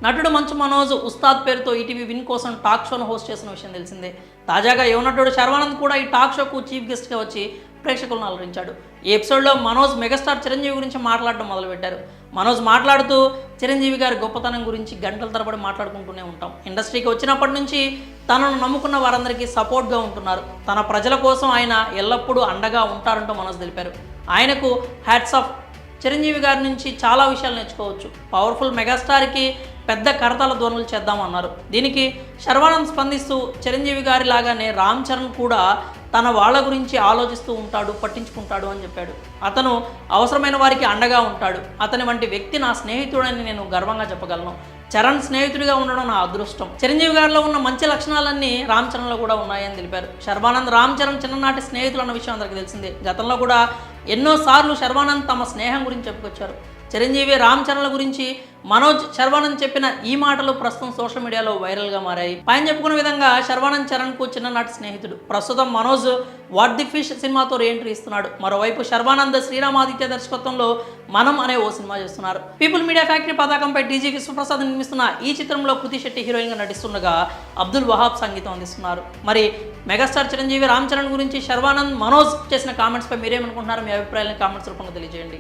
నటుడు మంచు మనోజ్ ఉస్తాద్ పేరుతో ETV win కోసం టాక్ షోను హోస్ట్ చేసిన విషయం తెలిసిందే. తాజాగా యువ నటుడు శర్వానంద్ కూడా ఈ టాక్ షోకు చీఫ్ గెస్ట్గా వచ్చి ప్రేక్షకులను అలరించాడు. ఈ ఎపిసోడ్లో మనోజ్ మెగాస్టార్ చిరంజీవి గురించి మాట్లాడడం మొదలుపెట్టారు. మనోజ్ మాట్లాడుతూ చిరంజీవి గారి గొప్పతనం గురించి గంటల తరబడి మాట్లాడుకుంటూనే ఉంటాం. ఇండస్ట్రీకి వచ్చినప్పటి నుంచి తనను నమ్ముకున్న వారందరికీ సపోర్ట్గా ఉంటున్నారు. తన ప్రజల కోసం ఆయన ఎల్లప్పుడూ అండగా ఉంటారంటూ మనోజ్ తెలిపారు. ఆయనకు హ్యాట్స్ ఆఫ్. చిరంజీవి గారి నుంచి చాలా విషయాలు నేర్చుకోవచ్చు. పవర్ఫుల్ మెగాస్టార్కి పెద్ద కరతాల ధ్వనులు చేద్దామన్నారు. దీనికి శర్వానంద్ స్పందిస్తూ చిరంజీవి గారి లాగానే రామ్ చరణ్ కూడా తన వాళ్ళ గురించి ఆలోచిస్తూ ఉంటాడు, పట్టించుకుంటాడు అని చెప్పాడు. అతను అవసరమైన వారికి అండగా ఉంటాడు. అతని వంటి వ్యక్తి నా స్నేహితుడని నేను గర్వంగా చెప్పగలను. చరణ్ స్నేహితుడిగా ఉండడం నా అదృష్టం. చిరంజీవి గారిలో ఉన్న మంచి లక్షణాలన్నీ రామ్ చరణ్లో కూడా ఉన్నాయని తెలిపారు. శర్వానంద్ రామ్ చరణ్ చిన్ననాటి స్నేహితులు అన్న విషయం అందరికీ తెలిసిందే. గతంలో కూడా ఎన్నోసార్లు శర్వానంద్ తమ స్నేహం గురించి చెప్పుకొచ్చారు. చిరంజీవి రామ్ చరణ్ల గురించి మనోజ్ శర్వానంద్ చెప్పిన ఈ మాటలు ప్రస్తుతం సోషల్ మీడియాలో వైరల్గా మారాయి. పైన చెప్పుకున్న విధంగా శర్వానంద్ చరణ్కు చిన్ననాటి స్నేహితుడు. ప్రస్తుతం మనోజ్ వాట్ ది ఫిష్ సినిమాతో రీఎంట్రీ ఇస్తున్నాడు. మరోవైపు శర్వానంద్ శ్రీరామాదిత్య దర్శకత్వంలో మనం అనే ఓ సినిమా చేస్తున్నారు. పీపుల్ మీడియా ఫ్యాక్టరీ పతాకంపై డీజీ విశ్వప్రసాద్ నిర్మిస్తున్న ఈ చిత్రంలో కృతి శెట్టి హీరోయిన్గా నటిస్తుండగా అబ్దుల్ వహాబ్ సంగీతం అందిస్తున్నారు. మరి మెగాస్టార్ చిరంజీవి రామ్ చరణ్ గురించి శర్వానంద్ మనోజ్ చేసిన కామెంట్స్పై మీరేమనుకుంటున్నారు? మీ అభిప్రాయాలను కామెంట్స్ రూపంలో తెలియజేయండి.